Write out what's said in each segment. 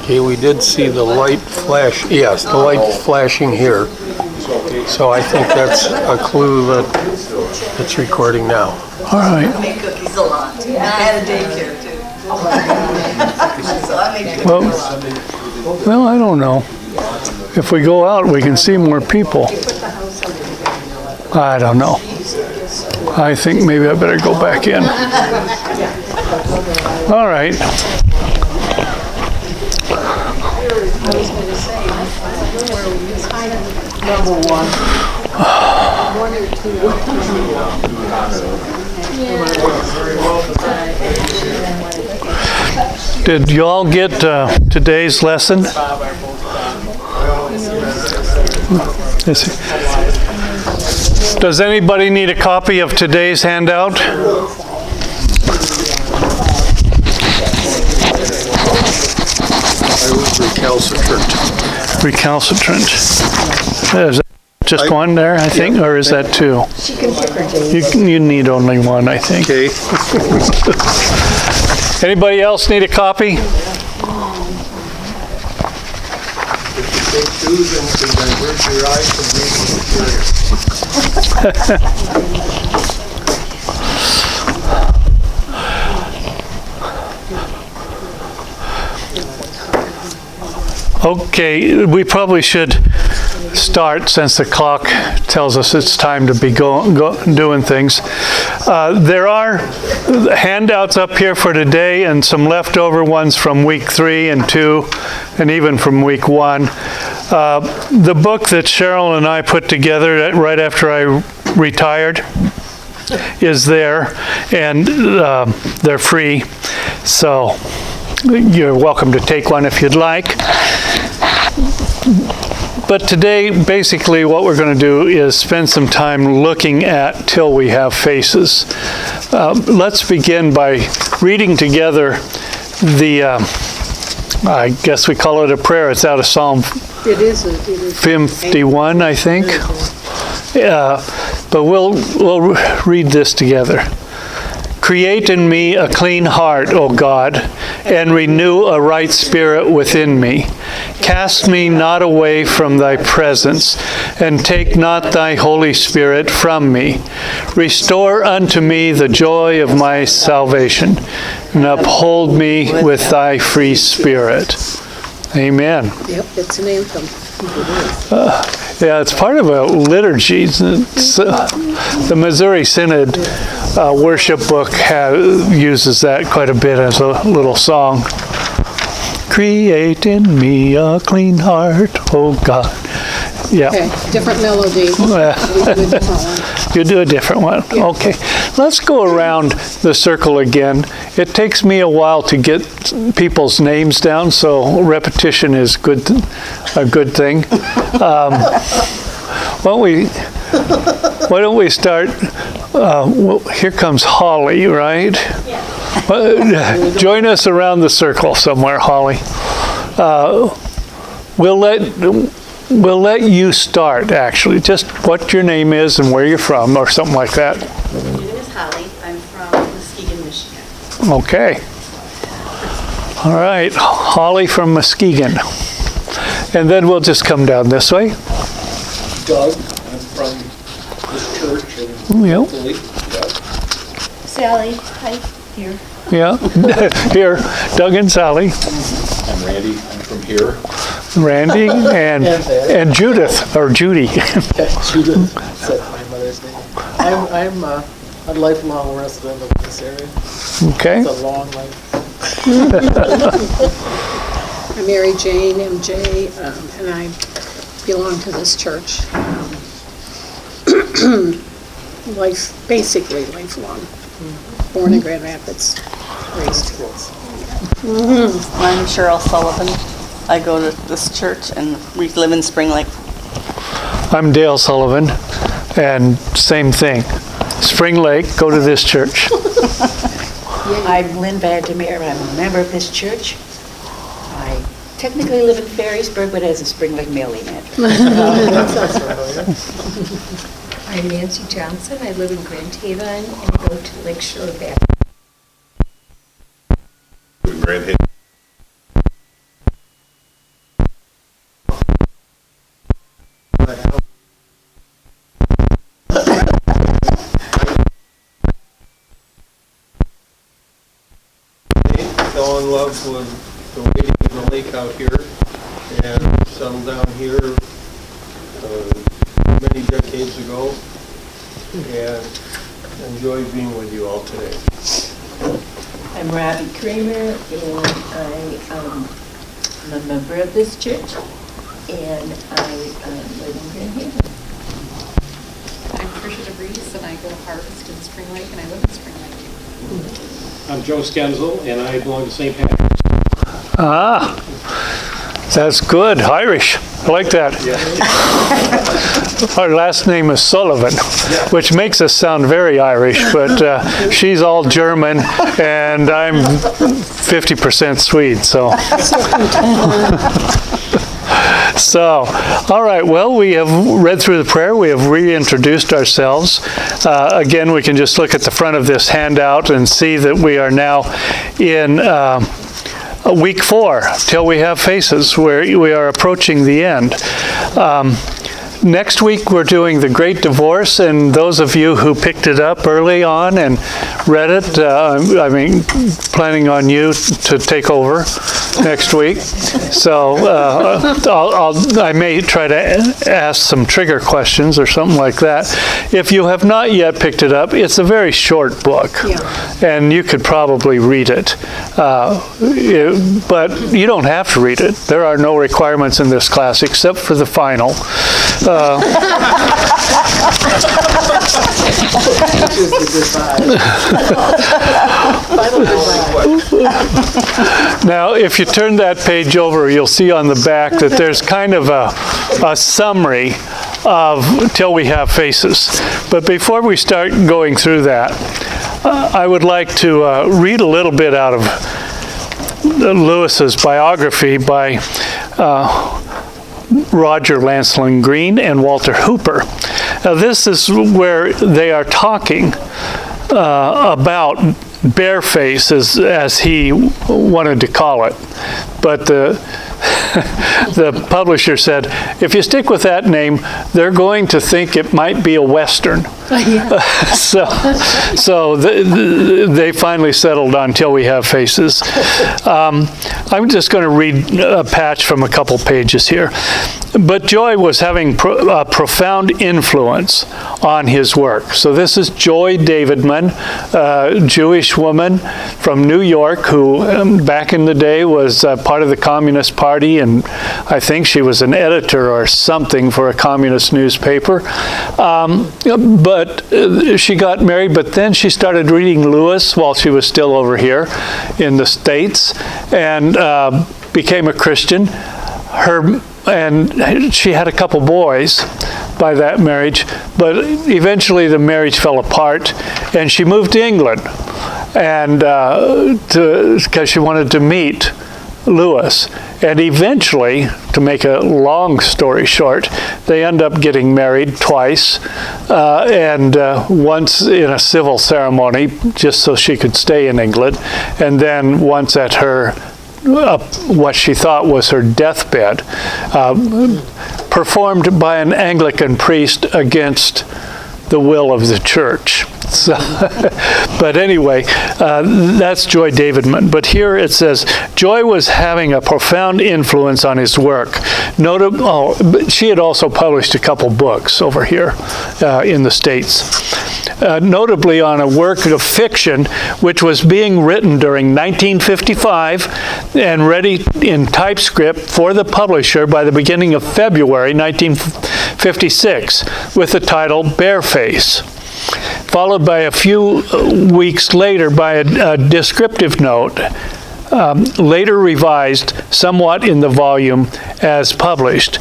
Okay, we did see the light flash. Yes, the light flashing here. So I think that's a clue that it's recording now. All right. I make cookies a lot. I had a daycare too. So I make cookies. Well, I don't know. If we go out, we can see more people. I don't know. I think maybe I better go back in. All right. Number one. Did you all get today's lesson? Does anybody need a copy of today's handout? I was Recalcitrant. Is that just one there, I think, or is that two? She can pick her days. You need only one, I think. Okay. Anybody else need a copy? If you take twos and can divert your eyes from Okay, we probably should start since the clock tells us it's time to be doing things. There are handouts up here for today and some leftover ones from week 3 and 2 and even from week 1. The book that Cheryl and I put together right after I retired is there, and they're free, so you're welcome to take one if you'd like. But today, basically, what we're going to do is spend some time looking at Till We Have Faces. Let's begin by reading together the, I guess we call it a prayer. It's out of Psalm 51, I think. But we'll read this together. Create in me a clean heart, O God, and renew a right spirit within me. Cast me not away from thy presence, and take not thy Holy Spirit from me. Restore unto me the joy of my salvation, and uphold me with thy free spirit. Amen. Yep, it's an anthem. Yeah, it's part of a liturgy. It's, the Missouri Synod worship book uses that quite a bit as a little song. Create in me a clean heart, oh God. Yeah. Okay, different melody. You do a different one. Yeah. Okay. Let's go around the circle again. It takes me a while to get people's names down, so repetition is a good thing. Why don't we start? Here comes Holly, right? Yeah. Join us around the circle somewhere, Holly. We'll let you start, actually. Just what your name is and where you're from, or something like that. My name is Holly. I'm from Muskegon, Michigan. Okay. All right, Holly from Muskegon. And then we'll just come down this way. Doug, I'm from this church in Italy. Sally, hi, here. Yeah, here, Doug and Sally. I'm Randy, I'm from here. Randy and Judith, or Judy. Judith, that's my mother's name. I'm a lifelong resident of this area. Okay. It's a long life. I'm Mary Jane, MJ, and I belong to this church. Basically lifelong. Born in Grand Rapids, raised here. I'm Cheryl Sullivan. I go to this church and we live in Spring Lake. I'm Dale Sullivan, and same thing. Spring Lake, go to this church. I'm Lynn Vandermeer. I'm a member of this church. I technically live in Ferrysburg, but as a Spring Lake mailing address. I'm Nancy Johnson. I live in Grand Haven and go to Lakeshore Baptist. Randy. Fell in love with the wading in the lake out here and settled down here many decades ago, and enjoy being with you all today. I'm Robbie Kramer, and I'm a member of this church, and I live in Grand Haven. I'm Tricia DeVries, and I go to Harvest in Spring Lake, and I live in Spring Lake. I'm Joe Skenzel, and I belong to St. Patrick's. Ah, that's good. Irish. I like that. Our last name is Sullivan, which makes us sound very Irish, but she's all German, and I'm 50% Swede, so. So, all right, well, we have read through the prayer. We have reintroduced ourselves. Again, we can just look at the front of this handout and see that we are now in week 4, Till We Have Faces, where we are approaching the end. Next week, we're doing The Great Divorce, and those of you who picked it up early on and read it, planning on you to take over next week. So I may try to ask some trigger questions or something like that. If you have not yet picked it up, it's a very short book, and you could probably read it. But you don't have to read it. There are no requirements in this class except for the final. Now, if you turn that page over, you'll see on the back that there's kind of a summary of Till We Have Faces. But before we start going through that, I would like to read a little bit out of Lewis's biography by Roger Lancelin Green and Walter Hooper. Now, this is where they are talking about bareface, as he wanted to call it. But the publisher said, if you stick with that name, they're going to think it might be a Western. So they finally settled on Till We Have Faces. I'm just going to read a patch from a couple pages here. But Joy was having a profound influence on his work. So this is Joy Davidman, a Jewish woman from New York who back in the day was part of the Communist Party, and I think she was an editor or something for a communist newspaper. But she got married, but then she started reading Lewis while she was still over here in the States, and became a Christian. And she had a couple boys by that marriage, but eventually the marriage fell apart, and she moved to England, and because she wanted to meet Lewis. And eventually, to make a long story short, they end up getting married twice, and once in a civil ceremony, just so she could stay in England, and then once at her what she thought was her deathbed, performed by an Anglican priest against the will of the church. So, but anyway, that's Joy Davidman. But here it says, Joy was having a profound influence on his work. She had also published a couple books over here in the States. Notably on a work of fiction which was being written during 1955 and ready in typescript for the publisher by the beginning of February 1956 with the title Bareface, followed by a few weeks later by a descriptive note, later revised somewhat in the volume as published.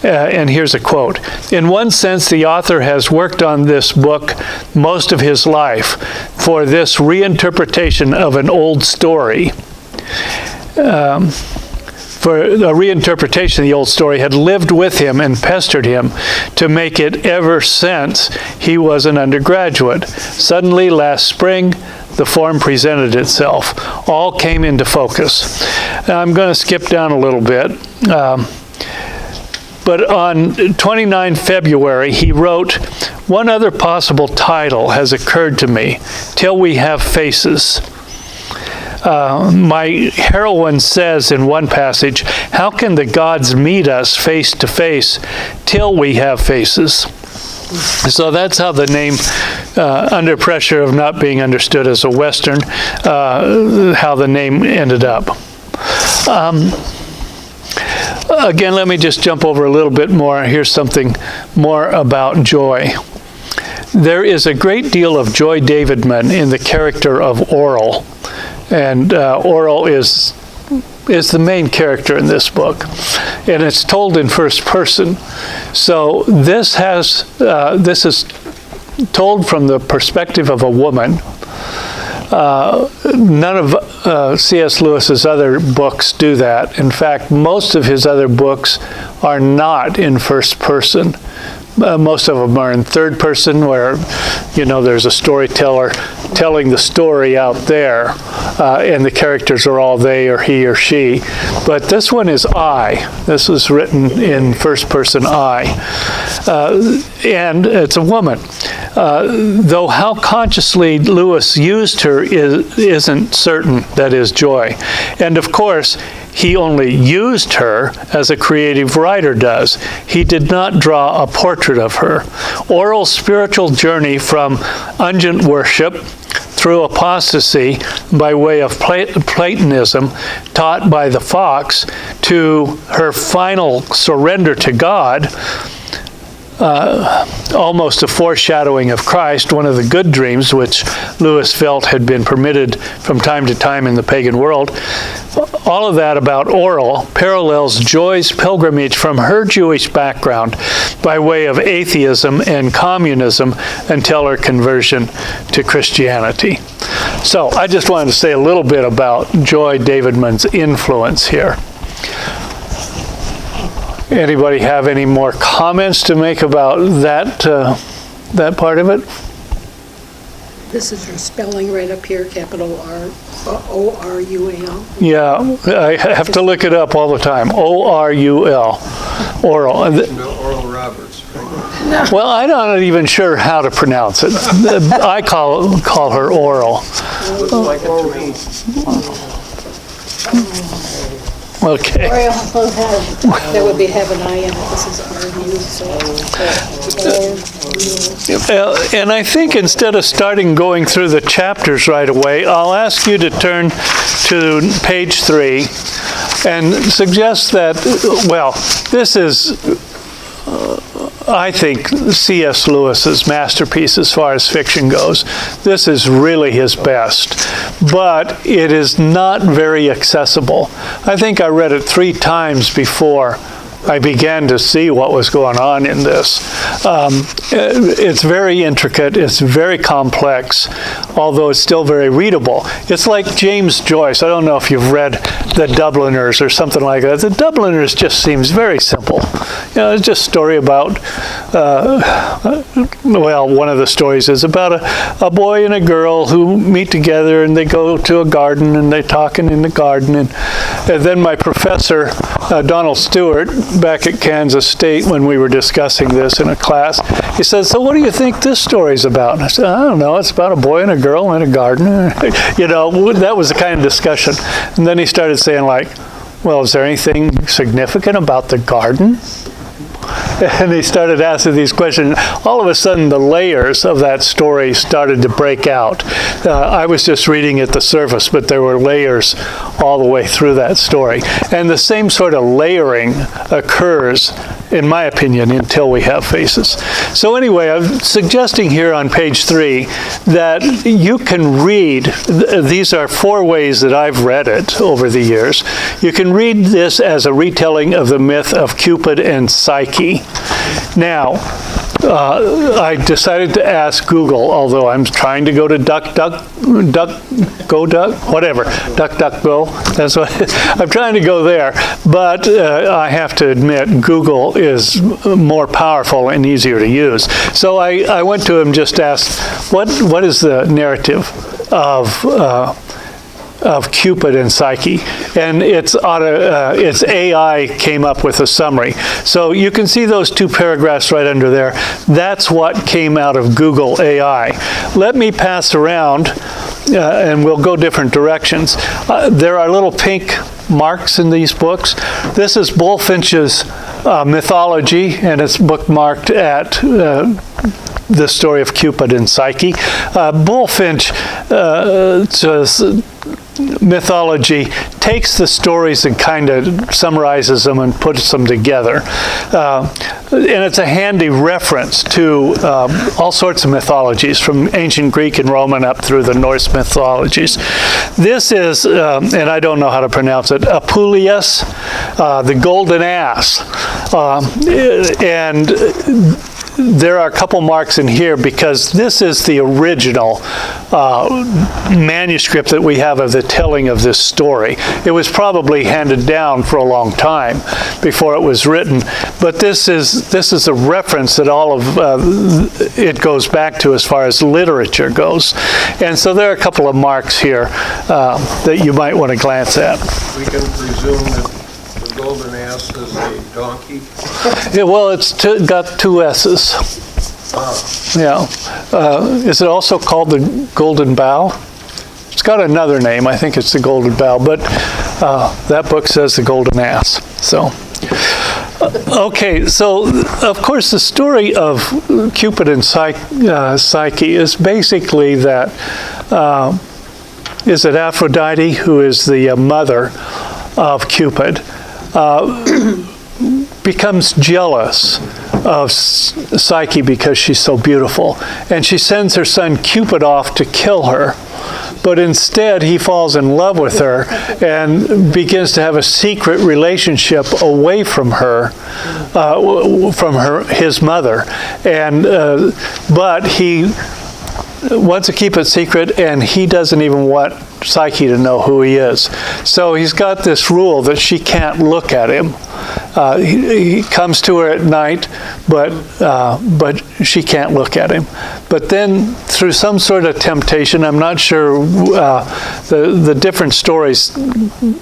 And here's a quote. In one sense, the author has worked on this book most of his life for this reinterpretation of an old story. for a reinterpretation of the old story, had lived with him and pestered him to make it ever since he was an undergraduate. Suddenly, last spring, the form presented itself. All came into focus. Now, I'm going to skip down a little bit. But on 29 February, he wrote, "One other possible title has occurred to me, Till We Have Faces." My heroine says in one passage, "How can the gods meet us face to face till we have faces?" So that's how the name, Under Pressure of Not Being Understood as a Western, how the name ended up. Again, let me just jump over a little bit more. Here's something more about joy. There is a great deal of Joy Davidman in the character of Oral. And Oral is the main character in this book. And it's told in first person. So this is told from the perspective of a woman. None of C.S. Lewis's other books do that. In fact, most of his other books are not in first person. Most of them are in third person, where, there's a storyteller telling the story out there, and the characters are all they or he or she. But this one is I. This was written in first person I. And it's a woman. Though how consciously Lewis used her isn't certain, that is, Joy. And of course, he only used her as a creative writer does. He did not draw a portrait of her. Oral's spiritual journey from unguent worship through apostasy by way of Platonism taught by the fox to her final surrender to God, almost a foreshadowing of Christ, one of the good dreams which Lewis felt had been permitted from time to time in the pagan world. All of that about Oral parallels Joy's pilgrimage from her Jewish background by way of atheism and communism until her conversion to Christianity. So I just wanted to say a little bit about Joy Davidman's influence here. Anybody have any more comments to make about that part of it? This is your spelling right up here, capital R, O-R-U-L. Yeah, I have to look it up all the time. O-R-U-L, Oral. Oral Roberts, right? Well, I'm not even sure how to pronounce it. I call her Oral. Looks like it to me. Okay. That would be have an I in it. This is R-U, so. And I think instead of going through the chapters right away, I'll ask you to turn to page 3 and suggest that, this is, I think, C.S. Lewis's masterpiece as far as fiction goes. This is really his best, but it is not very accessible. I think I read it 3 times before I began to see what was going on in this. It's very intricate, it's very complex, although it's still very readable. It's like James Joyce. I don't know if you've read The Dubliners or something like that. The Dubliners just seems very simple. It's just a story about, one of the stories is about a boy and a girl who meet together and they go to a garden and they're talking in the garden. And then my professor, Donald Stewart, back at Kansas State when we were discussing this in a class, he says, "So what do you think this story's about?" And I said, "I don't know, it's about a boy and a girl in a garden." That was the kind of discussion. And then he started saying well, is there anything significant about the garden? And he started asking these questions. All of a sudden, the layers of that story started to break out. I was just reading at the surface, but there were layers all the way through that story. And the same sort of layering occurs, in my opinion, until we have faces. So anyway, I'm suggesting here on page 3 that you can read, these are 4 ways that I've read it over the years. You can read this as a retelling of the myth of Cupid and Psyche. Now, I decided to ask Google, although I'm trying to go to DuckDuckGo. That's what I'm trying to go there. But I have to admit, Google is more powerful and easier to use. So I went to him, just asked, what is the narrative of Cupid and Psyche, and its AI came up with a summary. So you can see those two paragraphs right under there. That's what came out of Google AI. Let me pass around, and we'll go different directions. There are little pink marks in these books. This is Bullfinch's mythology, and it's bookmarked at the story of Cupid and Psyche. Bullfinch mythology takes the stories and kind of summarizes them and puts them together. And it's a handy reference to all sorts of mythologies, from ancient Greek and Roman up through the Norse mythologies. This is, and I don't know how to pronounce it, Apuleius, the golden ass. And there are a couple marks in here because this is the original manuscript that we have of the telling of this story. It was probably handed down for a long time before it was written, but this is a reference that all of it goes back to as far as literature goes. And so there are a couple of marks here that you might want to glance at. We can presume that the golden ass is a donkey. Yeah, well, it's got two S's. Yeah. Is it also called the golden bough? It's got another name. I think it's the golden bough, but that book says the golden ass. So, okay. So, of course, the story of Cupid and Psyche is basically that is it Aphrodite, who is the mother of Cupid, becomes jealous of Psyche because she's so beautiful, and she sends her son Cupid off to kill her. But instead, he falls in love with her and begins to have a secret relationship away from her, his mother. And but he wants to keep it secret, and he doesn't even want Psyche to know who he is. So he's got this rule that she can't look at him. He comes to her at night, but she can't look at him. But then, through some sort of temptation, I'm not sure, the different stories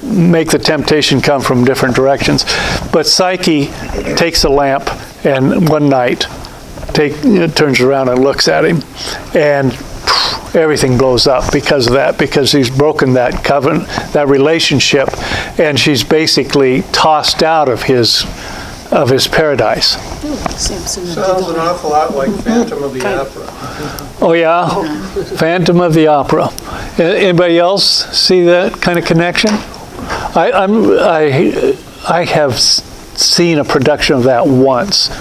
make the temptation come from different directions. But Psyche takes a lamp, and one night turns around and looks at him, and everything blows up because of that, because he's broken that covenant, that relationship, and she's basically tossed out of his paradise. Sounds an awful lot like Phantom of the Opera. Oh yeah, Phantom of the Opera. Anybody else see that kind of connection? I have seen a production of that once,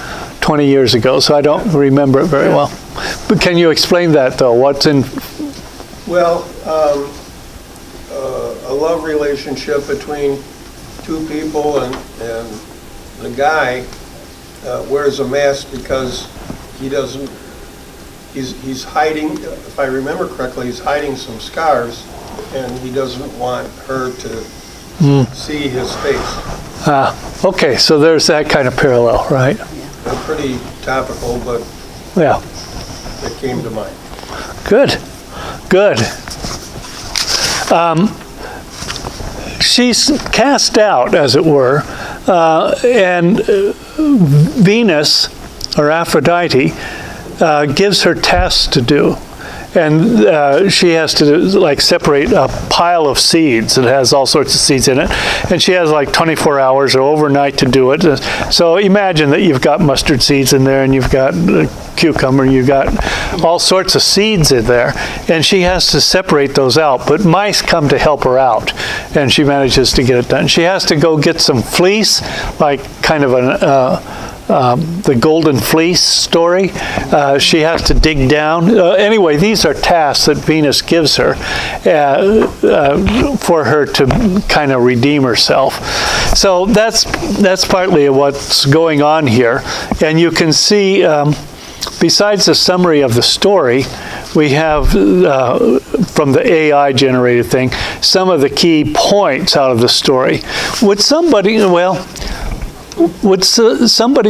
20 years ago, so I don't remember it very well. But can you explain that, though? What's in... Well, a love relationship between two people, and the guy wears a mask because he's hiding, if I remember correctly, he's hiding some scars, and he doesn't want her to see his face. Okay, so there's that kind of parallel, right? They're pretty topical, but yeah, it came to mind. Good. She's cast out, as it were, and Venus, or Aphrodite, gives her tasks to do. And she has to separate a pile of seeds. It has all sorts of seeds in it. And she has 24 hours or overnight to do it. So imagine that you've got mustard seeds in there, and you've got cucumber, you've got all sorts of seeds in there. And she has to separate those out. But mice come to help her out, and she manages to get it done. She has to go get some fleece, kind of the golden fleece story. She has to dig down. Anyway, these are tasks that Venus gives her for her to kind of redeem herself. So that's partly what's going on here. And you can see besides the summary of the story, we have, from the AI-generated thing, some of the key points out of the story. Would somebody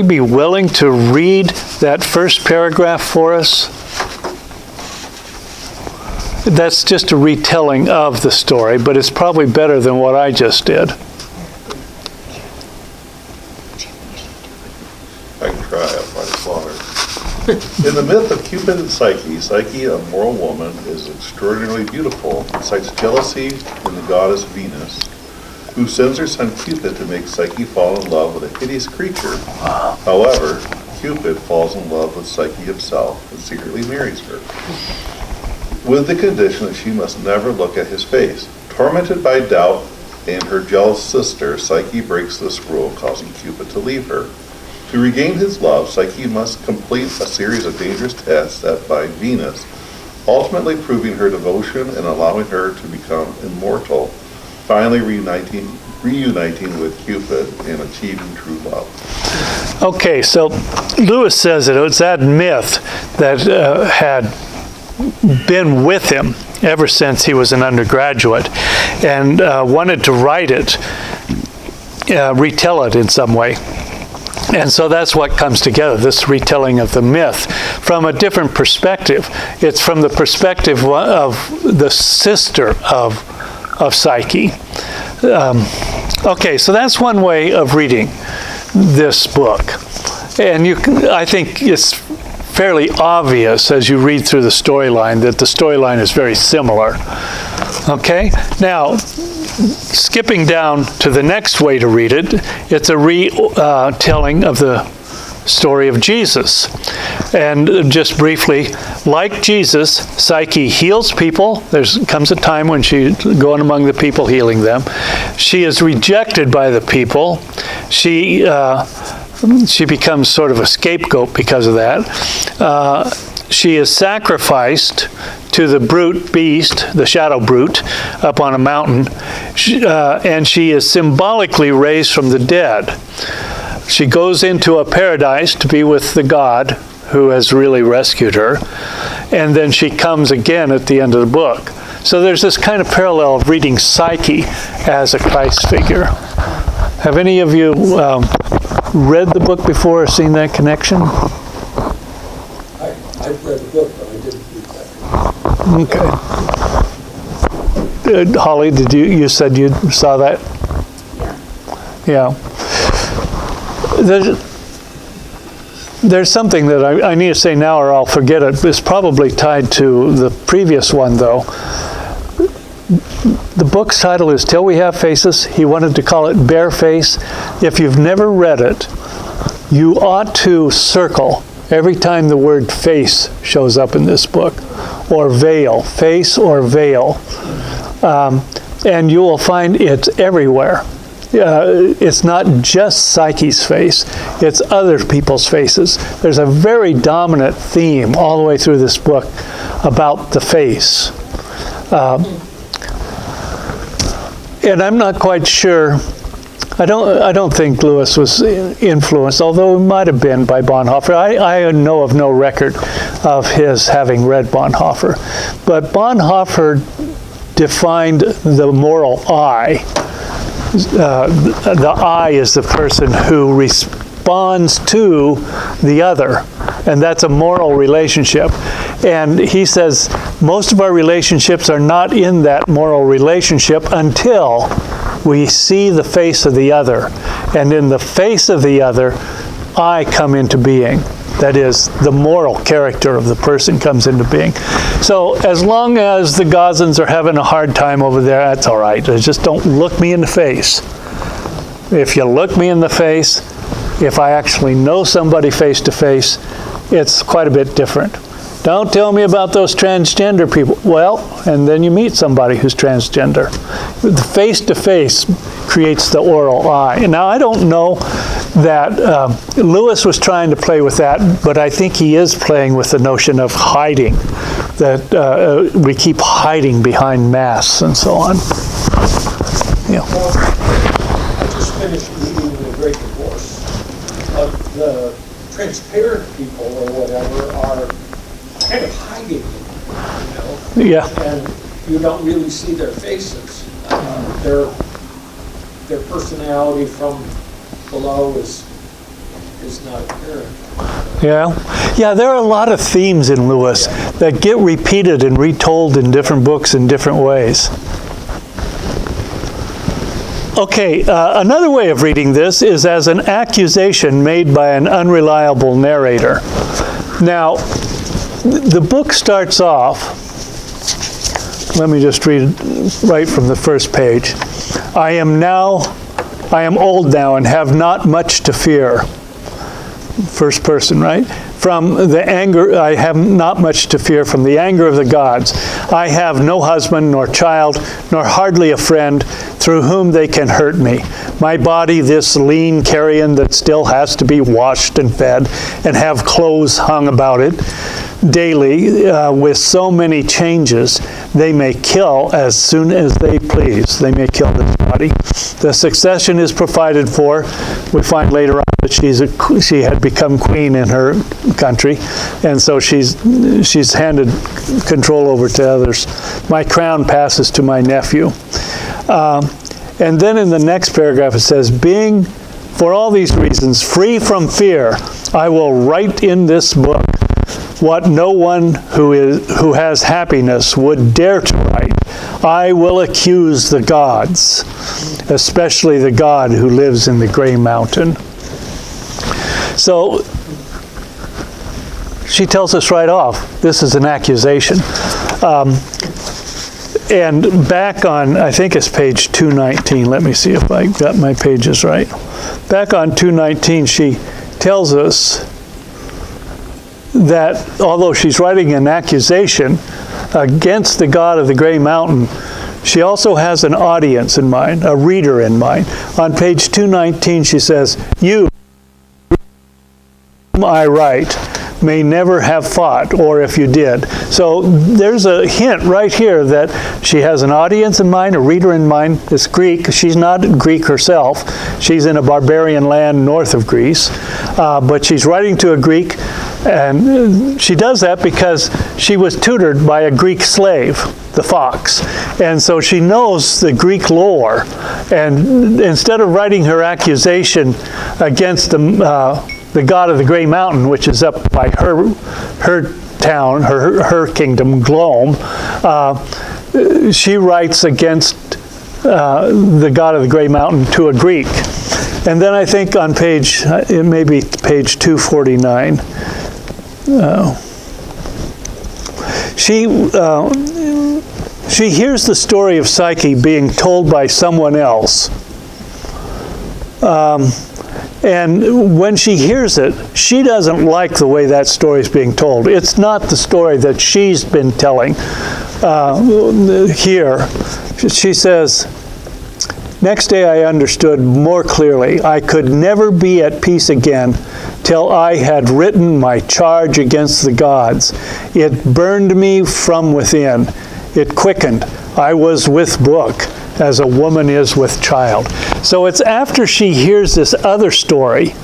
be willing to read that first paragraph for us? That's just a retelling of the story, but it's probably better than what I just did. I can try, I'll find it longer. In the myth of Cupid and Psyche, Psyche, a moral woman, is extraordinarily beautiful, incites jealousy in the goddess Venus, who sends her son Cupid to make Psyche fall in love with a hideous creature. However, Cupid falls in love with Psyche himself and secretly marries her, with the condition that she must never look at his face. Tormented by doubt and her jealous sister, Psyche breaks this rule, causing Cupid to leave her. To regain his love, Psyche must complete a series of dangerous tests set by Venus, ultimately proving her devotion and allowing her to become immortal, finally reuniting with Cupid and achieving true love. Okay, so Lewis says that it was that myth that had been with him ever since he was an undergraduate, and wanted to write it, retell it in some way. And so that's what comes together, this retelling of the myth from a different perspective. It's from the perspective of the sister of Psyche. Okay, so that's one way of reading this book. And I think it's fairly obvious as you read through the storyline that the storyline is very similar. Okay, now skipping down to the next way to read it, it's a retelling of the story of Jesus. And just briefly, like Jesus, Psyche heals people. There comes a time when she's going among the people healing them. She is rejected by the people. She becomes sort of a scapegoat because of that. She is sacrificed to the brute beast, the shadow brute, up on a mountain, and she is symbolically raised from the dead. She goes into a paradise to be with the God who has really rescued her, and then she comes again at the end of the book. So there's this kind of parallel of reading Psyche as a Christ figure. Have any of you read the book before or seen that connection? I've read the book, but I didn't read that. Okay. Holly, you said you saw that? Yeah. There's something that I need to say now or I'll forget it. It's probably tied to the previous one, though. The book's title is Till We Have Faces. He wanted to call it Bare Face. If you've never read it, you ought to circle every time the word face shows up in this book, or veil, face or veil. And you will find it's everywhere. It's not just Psyche's face, it's other people's faces. There's a very dominant theme all the way through this book about the face. And I'm not quite sure, I don't think Lewis was influenced, although he might have been, by Bonhoeffer. I know of no record of his having read Bonhoeffer. But Bonhoeffer defined the moral I. The I is the person who responds to the other, and that's a moral relationship. And he says most of our relationships are not in that moral relationship until we see the face of the other. And in the face of the other, I come into being. That is, the moral character of the person comes into being. So as long as the Gazans are having a hard time over there, that's all right. Just don't look me in the face. If you look me in the face, if I actually know somebody face to face, it's quite a bit different. Don't tell me about those transgender people. Well, and then you meet somebody who's transgender. The face-to-face creates the oral I. Now, I don't know that Lewis was trying to play with that, but I think he is playing with the notion of hiding, that we keep hiding behind masks and so on. Yeah. I just finished reading The Great Divorce. The transparent people or whatever are kind of hiding, you know? Yeah. And you don't really see their faces. Their personality from below is not apparent. Yeah, there are a lot of themes in Lewis that get repeated and retold in different books in different ways. Okay, another way of reading this is as an accusation made by an unreliable narrator. Now, the book starts off, let me just read right from the first page. I am old now and have not much to fear. First person, right? From the anger, I have not much to fear from the anger of the gods. I have no husband, nor child, nor hardly a friend through whom they can hurt me. My body, this lean carrion that still has to be washed and fed, and have clothes hung about it daily, with so many changes, they may kill as soon as they please. They may kill this body. The succession is provided for. We find later on that she had become queen in her country, and so she's handed control over to others. My crown passes to my nephew. And then in the next paragraph it says, being, for all these reasons, free from fear, I will write in this book what no one who has happiness would dare to write. I will accuse the gods, especially the God who lives in the gray mountain. So she tells us right off, this is an accusation. And back on, I think it's page 219. Let me see if I got my pages right. Back on 219, she tells us that although she's writing an accusation against the God of the Gray Mountain, she also has an audience in mind, a reader in mind. On page 219, she says, you, whom I write, may never have fought, or if you did. So there's a hint right here that she has an audience in mind, a reader in mind. It's Greek. She's not Greek herself. She's in a barbarian land north of Greece. But she's writing to a Greek, and she does that because she was tutored by a Greek slave, the fox. And so she knows the Greek lore. And instead of writing her accusation against the God of the Gray Mountain, which is up by her town, her kingdom, Glome, she writes against the God of the Gray Mountain to a Greek. And then I think on page, it may be page 249, she hears the story of Psyche being told by someone else. And when she hears it, she doesn't like the way that story is being told. It's not the story that she's been telling here. She says, next day I understood more clearly. I could never be at peace again till I had written my charge against the gods. It burned me from within. It quickened. I was with book, as a woman is with child. So it's after she hears this other story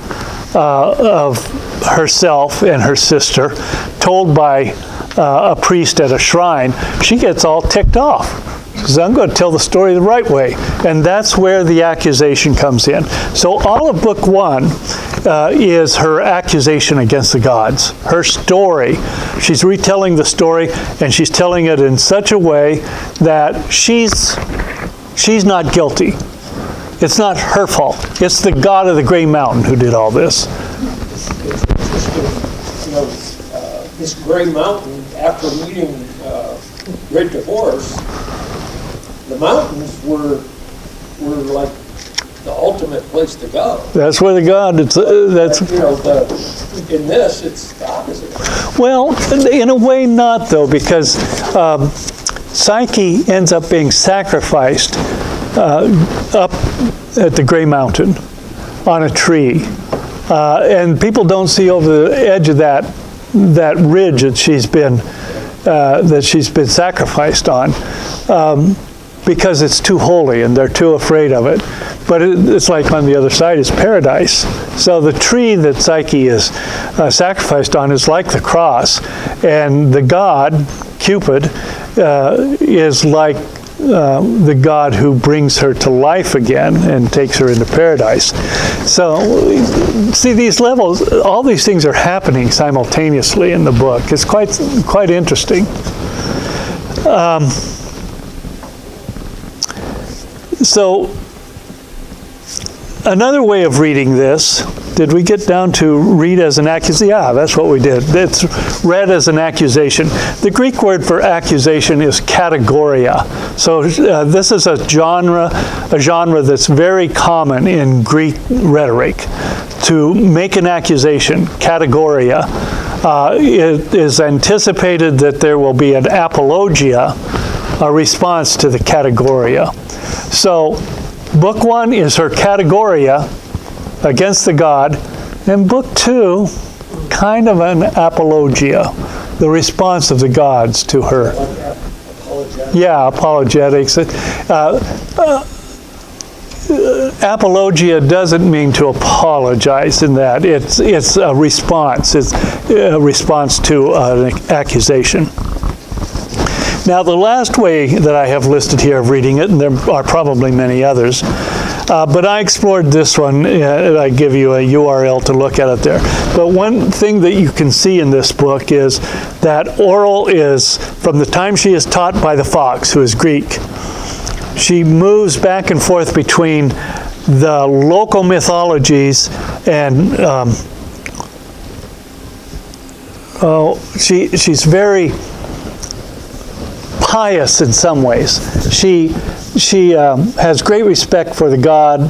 of herself and her sister told by a priest at a shrine, she gets all ticked off. She says, I'm going to tell the story the right way. And that's where the accusation comes in. So all of book one is her accusation against the gods. Her story. She's retelling the story, and she's telling it in such a way that she's not guilty. It's not her fault. It's the God of the Gray Mountain who did all this. It's interesting, you know, this Gray Mountain, after meeting Great Divorce, the mountains were like the ultimate place to go. That's where the God, that's you know, in this, it's the opposite. Well, in a way not, though, because Psyche ends up being sacrificed up at the Gray Mountain on a tree. And people don't see over the edge of that ridge that she's been sacrificed on. because it's too holy and they're too afraid of it. But it's like on the other side is paradise. So the tree that Psyche is sacrificed on is like the cross, and the god, Cupid, is like the god who brings her to life again and takes her into paradise. So, see, these levels, all these things are happening simultaneously in the book. It's quite interesting. So, another way of reading this, did we get down to read as an accusation? Yeah, that's what we did. It's read as an accusation. The Greek word for accusation is categoria. So this is a genre that's very common in Greek rhetoric. To make an accusation, categoria, it is anticipated that there will be an apologia, a response to the categoria. So book 1 is her categoria against the god, and book 2, kind of an apologia, the response of the gods to her. Yeah, apologetics. Apologia doesn't mean to apologize in that. It's a response. It's a response to an accusation. Now, the last way that I have listed here of reading it, and there are probably many others, but I explored this one. I give you a URL to look at it there. But one thing that you can see in this book is that Oral is, from the time she is taught by the fox, who is Greek, she moves back and forth between the local mythologies and she's very pious in some ways. She has great respect for the god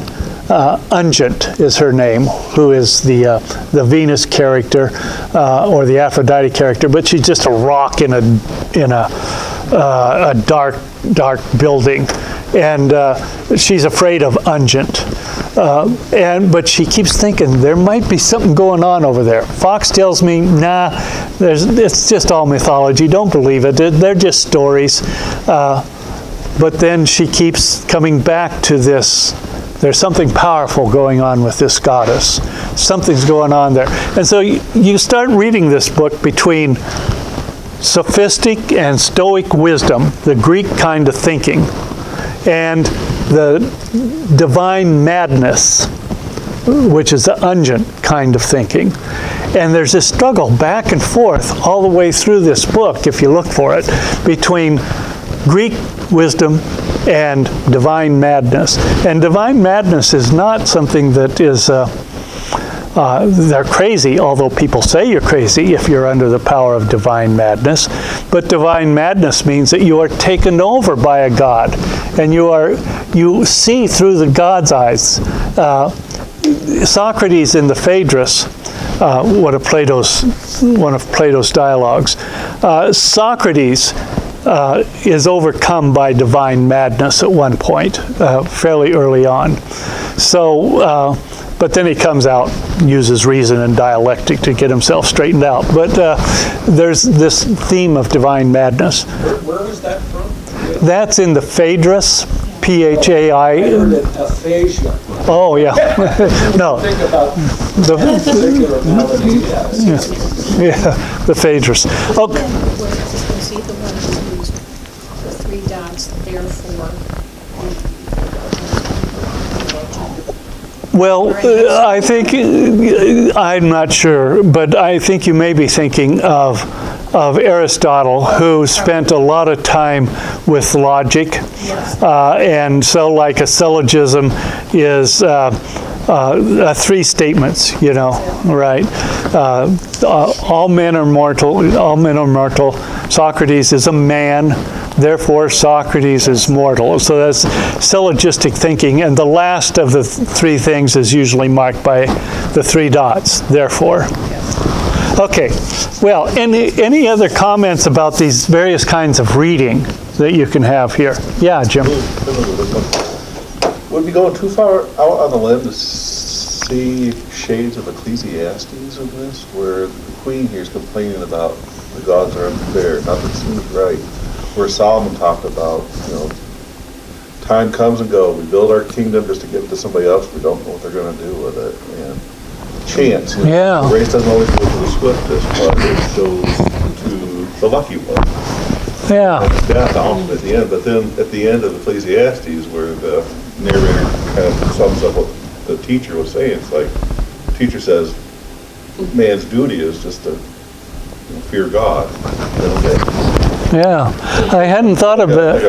Ungent is her name, who is the Venus character or the Aphrodite character, but she's just a rock in a dark building, and she's afraid of Ungent. But she keeps thinking there might be something going on over there. Fox tells me, nah, it's just all mythology. Don't believe it. They're just stories. But then she keeps coming back to this. There's something powerful going on with this goddess. Something's going on there. And so you start reading this book between sophistic and stoic wisdom, the Greek kind of thinking, and the divine madness, which is the Ungent kind of thinking. And there's this struggle back and forth all the way through this book, if you look for it, between Greek wisdom and divine madness. And divine madness is not something that is, they're crazy, although people say you're crazy if you're under the power of divine madness. But divine madness means that you are taken over by a god, and you see through the god's eyes. Socrates in the Phaedrus, one of Plato's dialogues, Socrates is overcome by divine madness at one point, fairly early on. So, but then he comes out, uses reason and dialectic to get himself straightened out. But there's this theme of divine madness. Where is that from? That's in the Phaedrus, Phai. I heard it, aphasia. Oh, yeah. No. Think about the particular malady. Yeah, the Phaedrus. Okay. Is he the one who used the 3 dots, therefore? Well, I think, I'm not sure, but I think you may be thinking of Aristotle, who spent a lot of time with logic. And so like a syllogism is 3 statements, right? All men are mortal. Socrates is a man, therefore Socrates is mortal. So that's syllogistic thinking, and the last of the 3 things is usually marked by the 3 dots, therefore. Okay, well, any other comments about these various kinds of reading that you can have here? Yeah, Jim. Would we go too far out on the limb to see shades of Ecclesiastes in this, where the queen here is complaining about the gods are unfair, nothing seems right, where Solomon talked about, time comes and goes. We build our kingdom just to give it to somebody else. We don't know what they're going to do with it. And chance. Yeah. The race doesn't always go to the swiftest, but it goes to the lucky one. Yeah. And death at the end. But then at the end of Ecclesiastes, where the narrator kind of sums up what the teacher was saying, it's like, the teacher says, man's duty is just to fear God. Yeah, I hadn't thought of that.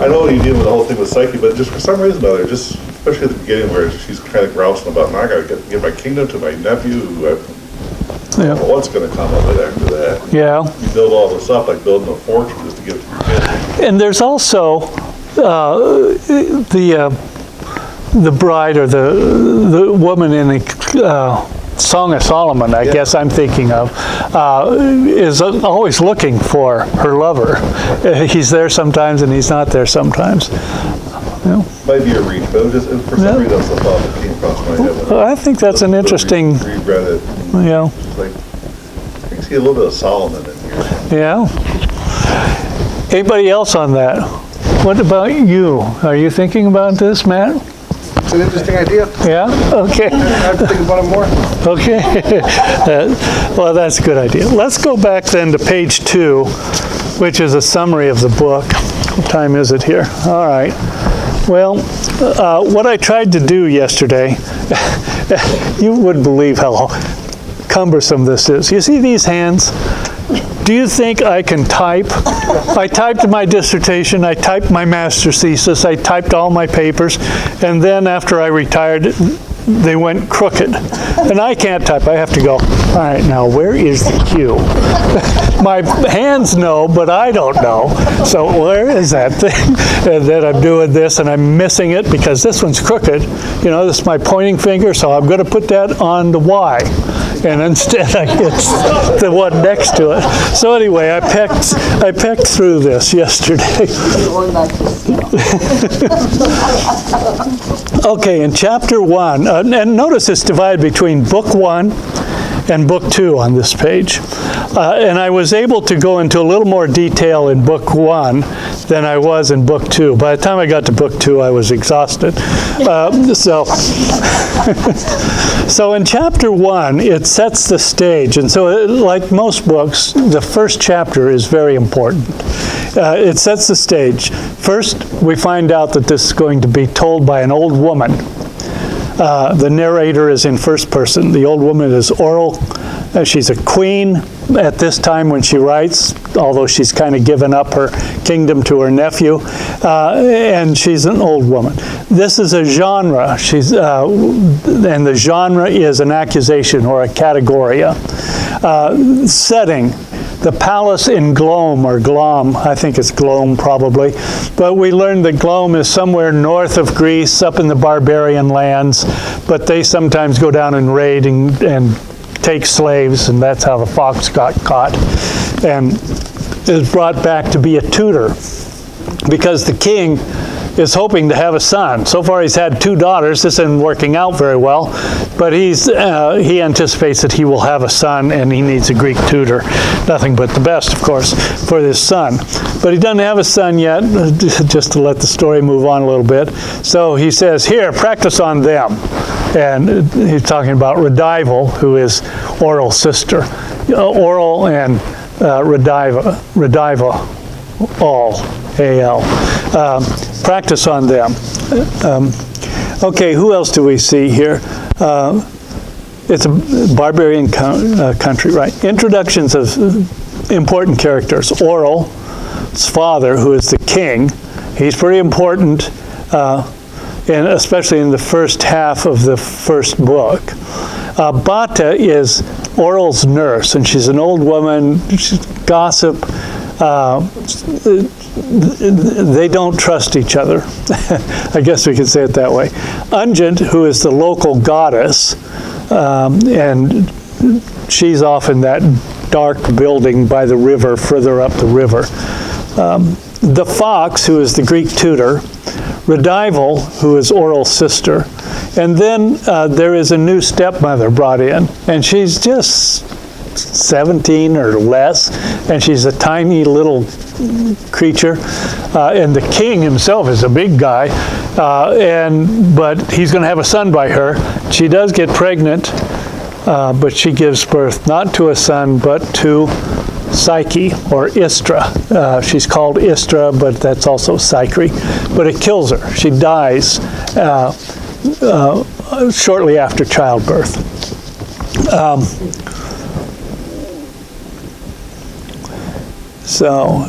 I know you deal with the whole thing with Psyche, but just for some reason or other, just especially at the beginning where she's kind of grousing about, now I got to give my kingdom to my nephew, who I don't know what's going to come of it after that. Yeah. You build all this up like building a fortune just to give it to your kid. And there's also the bride or the woman in the Song of Solomon, I guess I'm thinking of, is always looking for her lover. He's there sometimes and he's not there sometimes. Might be a reach, but just for some reason that's the thought that came across my head. Well, I think that's an interesting. Reread it. Like, I can see a little bit of Solomon in here. Yeah. Anybody else on that? What about you? Are you thinking about this, Matt? It's an interesting idea. Yeah? Okay. I have to think about it more. Okay. Well, that's a good idea. Let's go back then to page 2, which is a summary of the book. What time is it here? All right. Well, what I tried to do yesterday, you wouldn't believe how cumbersome this is. You see these hands? Do you think I can type? I typed my dissertation, I typed my master's thesis, I typed all my papers, and then after I retired, they went crooked. And I can't type, I have to go, all right, now where is the cue? My hands know, but I don't know. So where is that thing? And then I'm doing this and I'm missing it because this one's crooked. You know, this is my pointing finger, so I'm going to put that on the Y. And instead I get the one next to it. So anyway, I pecked through this yesterday. Okay, in chapter 1, and notice it's divided between book 1 and book 2 on this page. And I was able to go into a little more detail in book 1 than I was in book 2. By the time I got to book 2, I was exhausted. So in chapter 1, it sets the stage. And so like most books, the first chapter is very important. It sets the stage. First, we find out that this is going to be told by an old woman. The narrator is in first person. The old woman is oral. She's a queen at this time when she writes, although she's kind of given up her kingdom to her nephew, and she's an old woman. This is a genre, and the genre is an accusation or a categoria. Setting, the palace in Glom, or Glom, I think it's Glom probably, but we learned that Glom is somewhere north of Greece, up in the barbarian lands, but they sometimes go down and raid and take slaves, and that's how the fox got caught and is brought back to be a tutor because the king is hoping to have a son. So far he's had 2 daughters. This isn't working out very well, but he anticipates that he will have a son and he needs a Greek tutor. Nothing but the best, of course, for this son. But he doesn't have a son yet, just to let the story move on a little bit. So he says, here, practice on them. And he's talking about Redival, who is Oral's sister. Oral and Rediva, all, A-L. Practice on them. Okay, who else do we see here? It's a barbarian country, right? Introductions of important characters. Oral's father, who is the king, he's pretty important, and especially in the first half of the first book. Bata is Oral's nurse, and she's an old woman. She's gossip. They don't trust each other. I guess we could say it that way. Ungent, who is the local goddess, and she's off in that dark building by the river, further up the river. The fox, who is the Greek tutor. Redival, who is Oral's sister. And then there is a new stepmother brought in, and she's just 17 or less, and she's a tiny little creature. And the king himself is a big guy, but he's going to have a son by her. She does get pregnant, but she gives birth not to a son, but to Psyche, or Istra. She's called Istra, but that's also Psyche. But it kills her. She dies shortly after childbirth. So,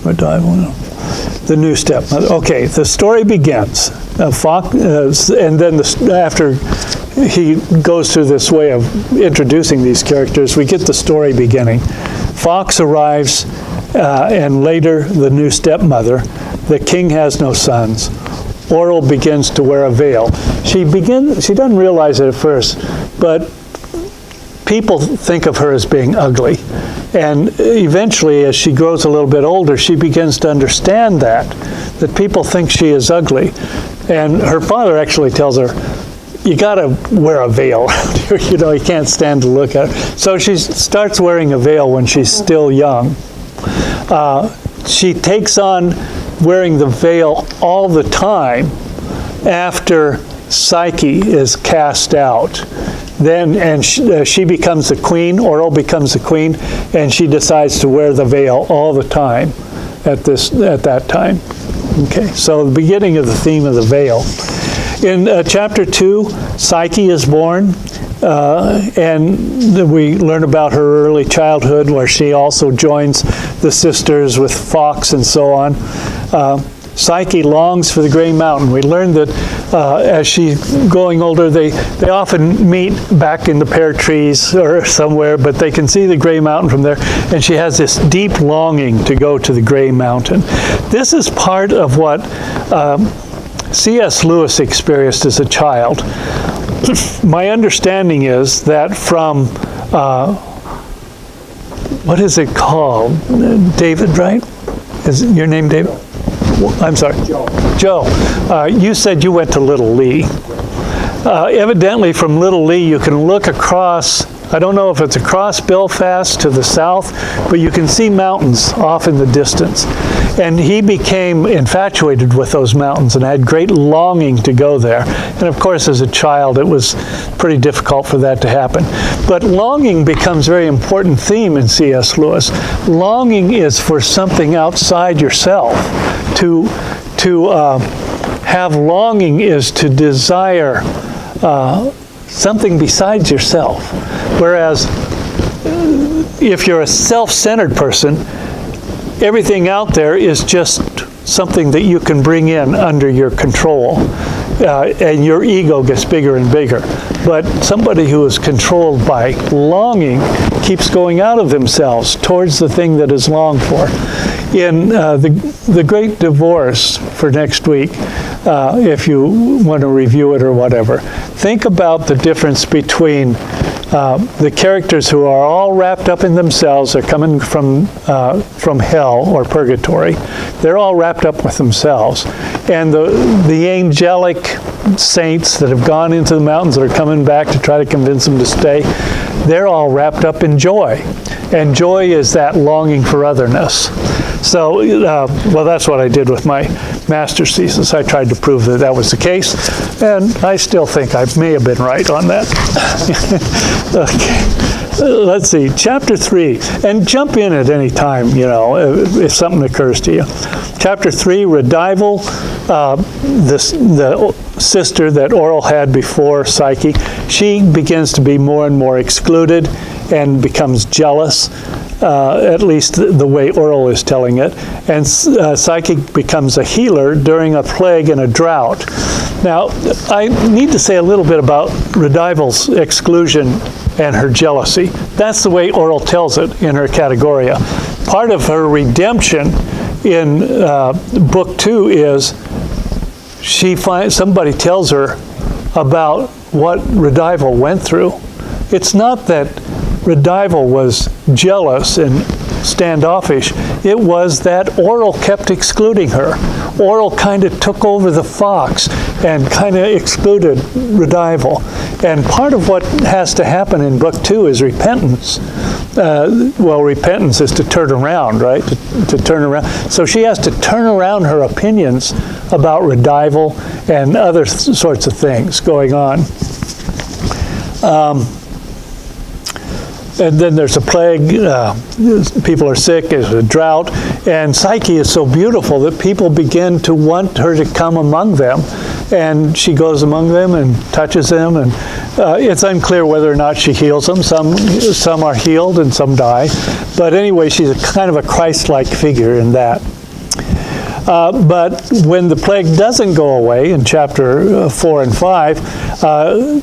what do I want to? The new stepmother. Okay, the story begins. And then after he goes through this way of introducing these characters, we get the story beginning. Fox arrives, and later the new stepmother. The king has no sons. Oral begins to wear a veil. She doesn't realize it at first, but people think of her as being ugly. And eventually, as she grows a little bit older, she begins to understand that people think she is ugly. And her father actually tells her, you got to wear a veil. You can't stand to look at her. So she starts wearing a veil when she's still young. She takes on wearing the veil all the time after Psyche is cast out. Then, she becomes the queen, Oral becomes the queen, and she decides to wear the veil all the time at that time. Okay, so the beginning of the theme of the veil. In chapter 2, Psyche is born, and we learn about her early childhood, where she also joins the sisters with Fox and so on. Psyche longs for the Gray Mountain. We learned that as she's growing older, they often meet back in the pear trees or somewhere, but they can see the Gray Mountain from there, and she has this deep longing to go to the Gray Mountain. This is part of what C.S. Lewis experienced as a child. My understanding is that from, what is it called? David, right? Is your name David? I'm sorry. Joe. You said you went to Little Lee. Evidently from Little Lee you can look across, I don't know if it's across Belfast to the south, but you can see mountains off in the distance. And he became infatuated with those mountains and had great longing to go there. And of course, as a child, it was pretty difficult for that to happen. But longing becomes a very important theme in C.S. Lewis. Longing is for something outside yourself. To have longing is to desire something besides yourself. Whereas if you're a self-centered person, everything out there is just something that you can bring in under your control, and your ego gets bigger and bigger. But somebody who is controlled by longing keeps going out of themselves towards the thing that is longed for. In the Great Divorce for next week, if you want to review it or whatever, think about the difference between the characters who are all wrapped up in themselves, are coming from hell or purgatory. They're all wrapped up with themselves. And the angelic saints that have gone into the mountains that are coming back to try to convince them to stay, they're all wrapped up in joy. And joy is that longing for otherness. So, well, that's what I did with my master's thesis. I tried to prove that that was the case, and I still think I may have been right on that. Okay, let's see, chapter 3, and jump in at any time, if something occurs to you. Chapter 3, Redival, the sister that Oral had before Psyche, she begins to be more and more excluded and becomes jealous. At least the way Oral is telling it. And Psyche becomes a healer during a plague and a drought. Now, I need to say a little bit about Redival's exclusion and her jealousy. That's the way Oral tells it in her Categoria. Part of her redemption in Book 2 is somebody tells her about what Redival went through. It's not that Redival was jealous and standoffish. It was that Oral kept excluding her. Oral kind of took over the Fox and kind of excluded Redival. And part of what has to happen in Book 2 is repentance. repentance is to turn around, right? To turn around. So she has to turn around her opinions about revival and other sorts of things going on. And then there's a plague, people are sick, there's a drought, and Psyche is so beautiful that people begin to want her to come among them. And she goes among them and touches them, and it's unclear whether or not she heals them. Some are healed and some die. But anyway, she's a kind of a Christ-like figure in that. But when the plague doesn't go away, in chapter 4 and 5,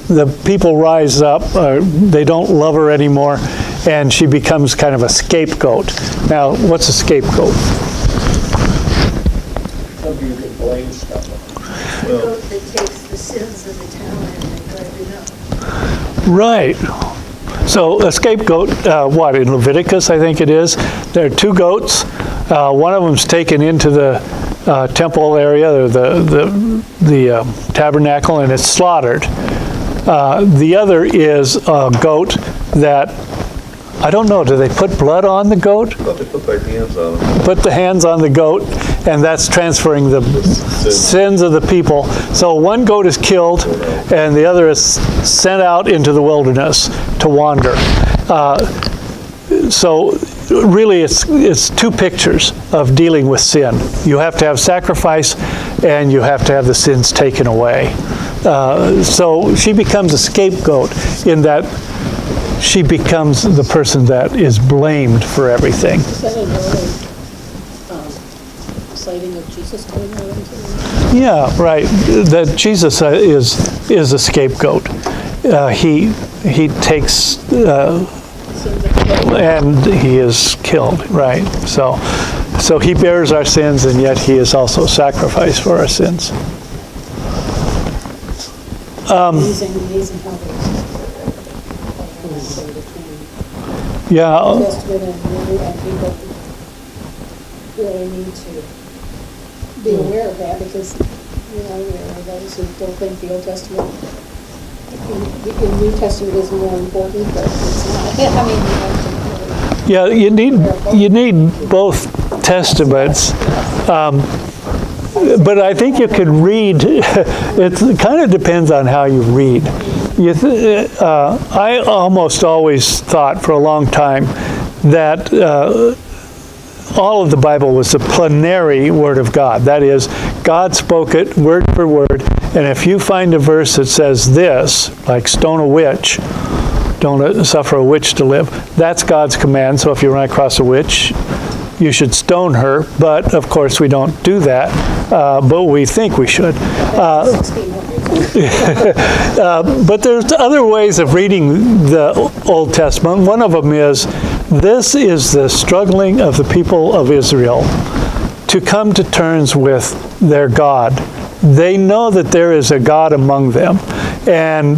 the people rise up, they don't love her anymore, and she becomes kind of a scapegoat. Now, what's a scapegoat? Somebody that blames stuff. That takes the sins of the town and they drive it up. Right. So a scapegoat, in Leviticus, I think it is, there are two goats. One of them's taken into the temple area, or the tabernacle, and it's slaughtered. The other is a goat that, I don't know, do they put blood on the goat? I thought they put their hands on them. Put the hands on the goat, and that's transferring the sins of the people. So one goat is killed, and the other is sent out into the wilderness to wander. So really it's two pictures of dealing with sin. You have to have sacrifice, and you have to have the sins taken away. So she becomes a scapegoat in that she becomes the person that is blamed for everything. Is that an early sighting of Jesus coming out into the Yeah, right. That Jesus is a scapegoat. He takes and he is killed, right? So he bears our sins, and yet he is also sacrificed for our sins. amazing how Yeah. Old Testament and New, and people really need to be aware of that, because, there are those who don't think the Old Testament, the New Testament is more important, but it's not. Yeah, you need both testaments. But I think you could read, it kind of depends on how you read. I almost always thought for a long time that all of the Bible was the plenary Word of God. That is, God spoke it word for word, and if you find a verse that says this, like stone a witch, don't suffer a witch to live, that's God's command. So if you run across a witch, you should stone her, but of course we don't do that, but we think we should. But there's other ways of reading the Old Testament. One of them is, this is the struggling of the people of Israel to come to terms with their God. They know that there is a God among them, and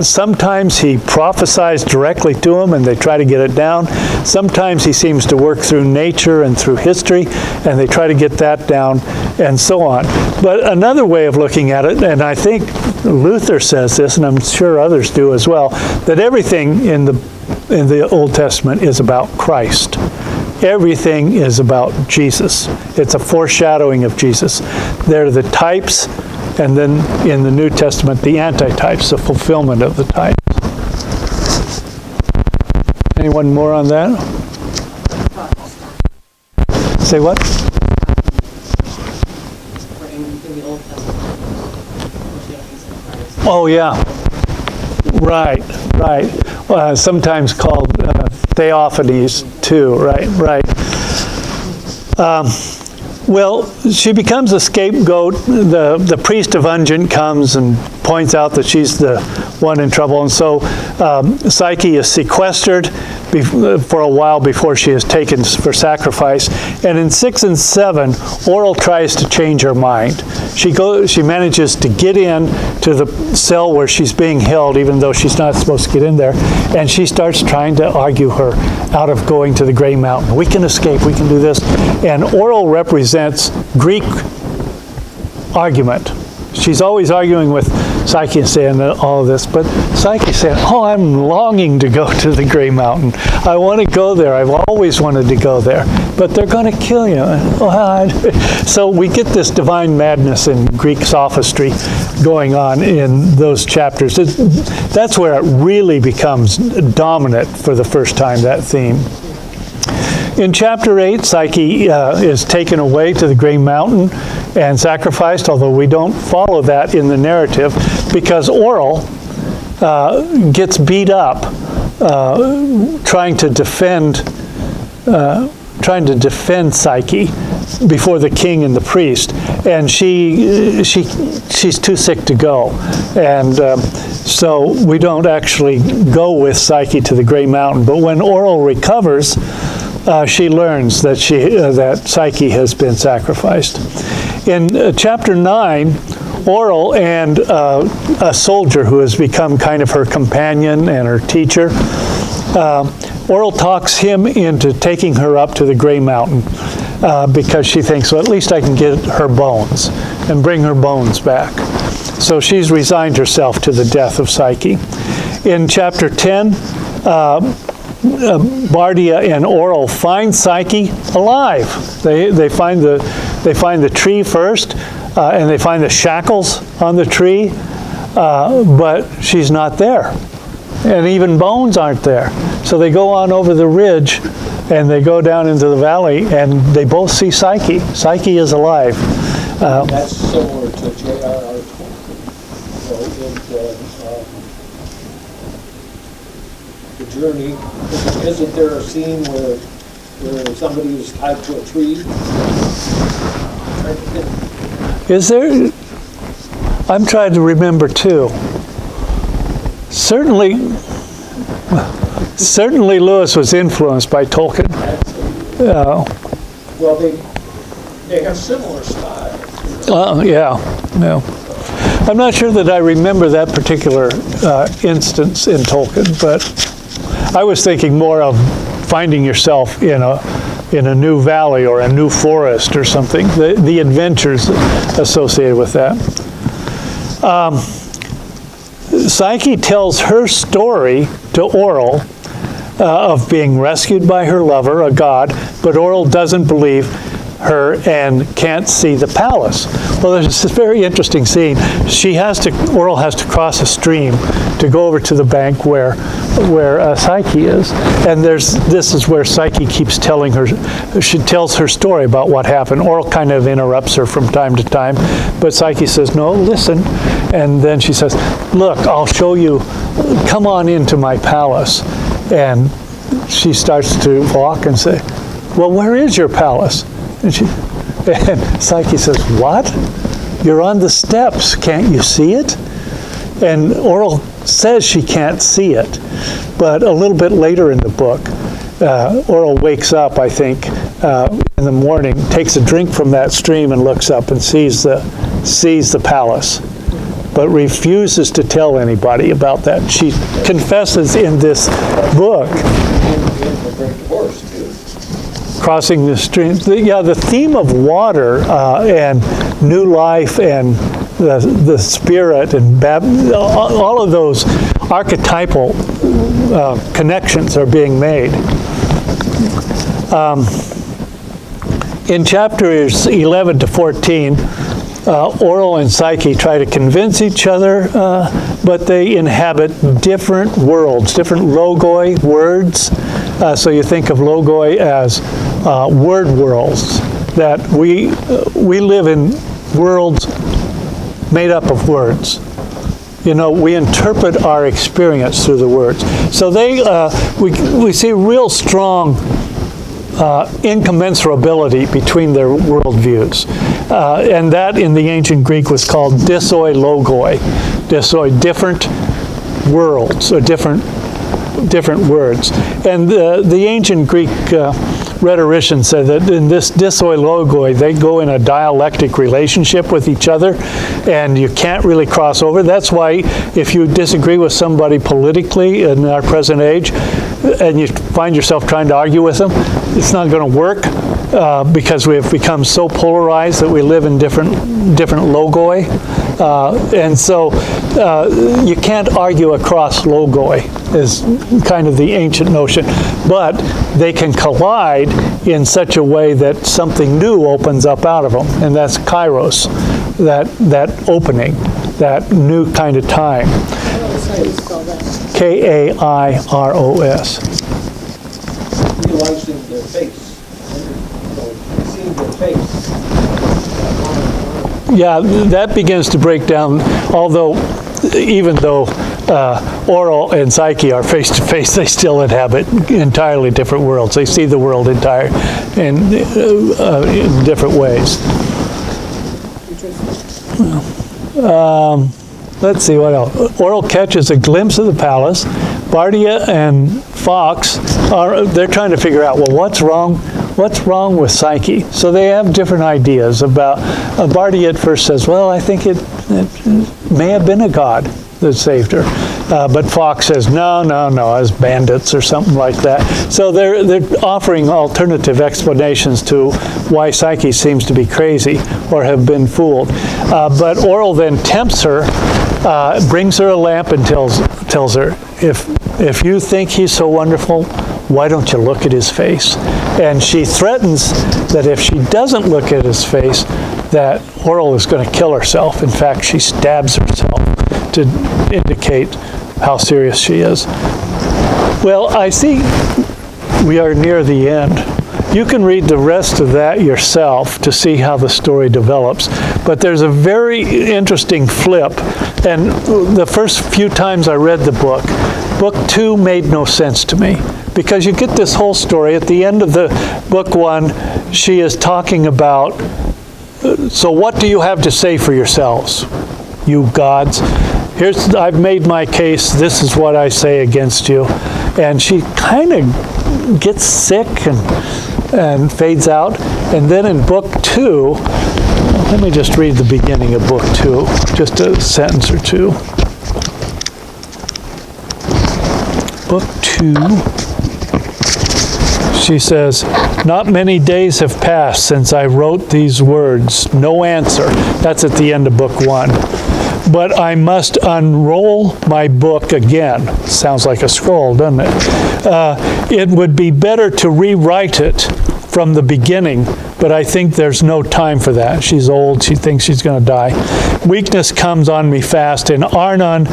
sometimes he prophesies directly to them and they try to get it down. Sometimes he seems to work through nature and through history, and they try to get that down, and so on. But another way of looking at it, and I think Luther says this, and I'm sure others do as well, that everything in the Old Testament is about Christ. Everything is about Jesus. It's a foreshadowing of Jesus. They're the types, and then in the New Testament, the antitypes, the fulfillment of the types. Anyone more on that? Say what? Oh, yeah. Right. Sometimes called theophanies too, right. Well, she becomes a scapegoat. The priest of Ungent comes and points out that she's the one in trouble, and so Psyche is sequestered for a while before she is taken for sacrifice. And in 6 and 7, Oral tries to change her mind. She manages to get in to the cell where she's being held, even though she's not supposed to get in there, and she starts trying to argue her out of going to the Gray Mountain. We can escape, we can do this. And Oral represents Greek argument. she's always arguing with Psyche and saying all of this, but Psyche's saying, oh, I'm longing to go to the Gray Mountain. I want to go there. I've always wanted to go there, but they're going to kill you. So we get this divine madness in Greek sophistry going on in those chapters. That's where it really becomes dominant for the first time, that theme. In chapter 8, Psyche is taken away to the Gray Mountain and sacrificed, although we don't follow that in the narrative, because Oral gets beat up trying to defend Psyche before the king and the priest, and she's too sick to go, and so we don't actually go with Psyche to the Gray Mountain. But when Oral recovers, she learns that that Psyche has been sacrificed. In chapter 9, Oral and a soldier who has become kind of her companion and her teacher, Oral talks him into taking her up to the Gray Mountain because she thinks, well, at least I can get her bones and bring her bones back. So she's resigned herself to the death of Psyche. In chapter 10, Bardia and Oral find Psyche alive. They find the tree first, and they find the shackles on the tree, but she's not there. And even bones aren't there. So they go on over the ridge, and they go down into the valley, and they both see Psyche. Psyche is alive. That's similar to J.R.R. The Journey. Isn't there a scene where somebody is tied to a tree? Is there? I'm trying to remember too. Certainly Lewis was influenced by Tolkien. Well, they have similar styles. Yeah. I'm not sure that I remember that particular instance in Tolkien, but I was thinking more of finding yourself in a new valley or a new forest or something. The adventures associated with that. Psyche tells her story to Oral of being rescued by her lover, a god, but Oral doesn't believe her and can't see the palace. Well, there's this very interesting scene. Oral has to cross a stream to go over to the bank where Psyche is, and this is where Psyche keeps telling her. She tells her story about what happened. Oral kind of interrupts her from time to time, but Psyche says, "No, listen," and then she says, "Look, I'll show you. Come on into my palace," and she starts to walk and say, "Well, where is your palace?" And Psyche says, "What? You're on the steps. Can't you see it?" And Oral says she can't see it. But a little bit later in the book, Oral wakes up, I think, in the morning, takes a drink from that stream and looks up and sees the palace, but refuses to tell anybody about that. She confesses in this book. Crossing the stream. The theme of water and new life and the spirit and all of those archetypal connections are being made. In chapters 11 to 14, Oral and Psyche try to convince each other, but they inhabit different worlds, different logoi, words. So you think of logoi as word worlds, that we live in worlds made up of words. We interpret our experience through the words. So we see real strong incommensurability between their worldviews. And that in the ancient Greek was called dysoi logoi. Dysoi, different worlds, or different words. And the ancient Greek rhetorician said that in this dysoi logoi, they go in a dialectic relationship with each other, and you can't really cross over. That's why if you disagree with somebody politically in our present age, and you find yourself trying to argue with them, it's not going to work because we have become so polarized that we live in different logoi. And so you can't argue across logoi is kind of the ancient notion, but they can collide in such a way that something new opens up out of them, and that's kairos, that opening, that new kind of time. How do you spell that? Kairos. Realizing their face, seeing their face. Yeah, that begins to break down, although, even though Oral and Psyche are face to face, they still inhabit entirely different worlds. They see the world in different ways. Let's see what else. Oral catches a glimpse of the palace. Bardia and Fox they're trying to figure out, well, what's wrong with Psyche? So they have different ideas about, Bardia at first says, well, I think it may have been a god that saved her. But Fox says, no, as bandits or something like that. So they're offering alternative explanations to why Psyche seems to be crazy or have been fooled. But Oral then tempts her, brings her a lamp and tells her, if you think he's so wonderful, why don't you look at his face? And she threatens that if she doesn't look at his face, that Oral is going to kill herself. In fact, she stabs herself to indicate how serious she is. Well, I see we are near the end. You can read the rest of that yourself to see how the story develops. But there's a very interesting flip. And the first few times I read the book, Book 2 made no sense to me. Because you get this whole story. At the end of the Book 1, she is talking about, so what do you have to say for yourselves, you gods? I've made my case, this is what I say against you. And she kind of gets sick and fades out. And then in Book 2, let me just read the beginning of Book 2, just a sentence or two. Book 2, she says, not many days have passed since I wrote these words, no answer. That's at the end of Book 1. But I must unroll my book again. Sounds like a scroll, doesn't it? It would be better to rewrite it from the beginning, but I think there's no time for that. She's old. She thinks she's going to die. Weakness comes on me fast, and Arnon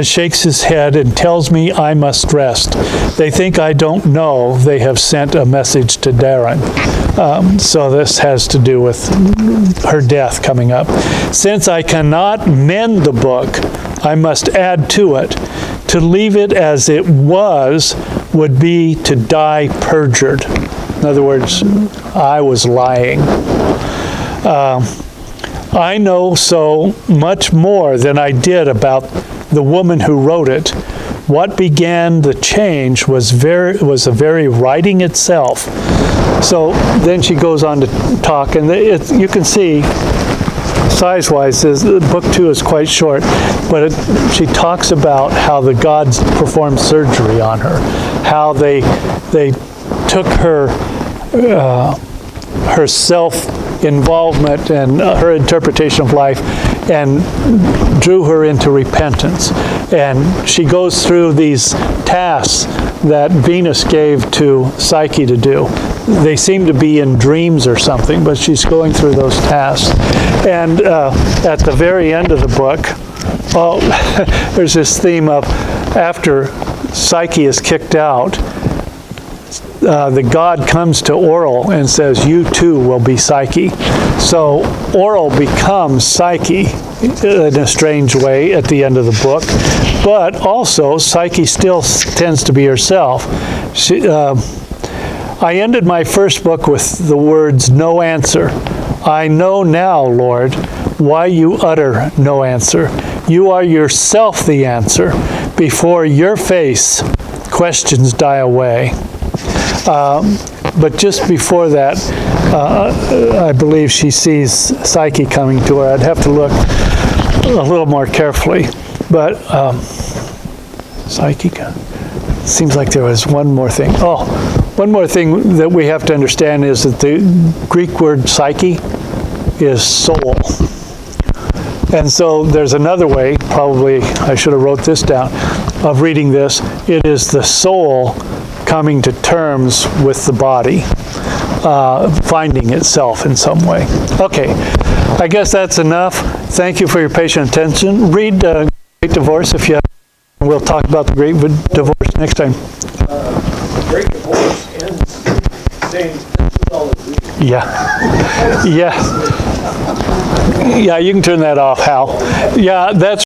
shakes his head and tells me I must rest. They think I don't know they have sent a message to Darren. So this has to do with her death coming up. Since I cannot mend the book, I must add to it. To leave it as it was would be to die perjured. In other words, I was lying. I know so much more than I did about the woman who wrote it. What began the change was the very writing itself. So then she goes on to talk, and you can see, size-wise, Book 2 is quite short, but she talks about how the gods performed surgery on her, how they took her self-involvement and her interpretation of life and drew her into repentance. And she goes through these tasks that Venus gave to Psyche to do. They seem to be in dreams or something, but she's going through those tasks. And at the very end of the book, there's this theme of after Psyche is kicked out, the god comes to Oral and says, you too will be Psyche. So Oral becomes Psyche in a strange way at the end of the book, but also Psyche still tends to be herself. I ended my first book with the words, no answer. I know now, Lord, why you utter no answer. You are yourself the answer. Before your face, questions die away. But just before that, I believe she sees Psyche coming to her. I'd have to look a little more carefully. But Psyche, seems like there was one more thing. Oh, one more thing that we have to understand is that the Greek word psyche is soul. And so there's another way, probably I should have wrote this down, of reading this. It is the soul coming to terms with the body, finding itself in some way. Okay, I guess that's enough. Thank you for your patient attention. Read Great Divorce if you have. We'll talk about the Great Divorce next time. Great Divorce ends saying, this is all agreed. Yeah. Yeah. Yeah, you can turn that off, Hal. Yeah, that's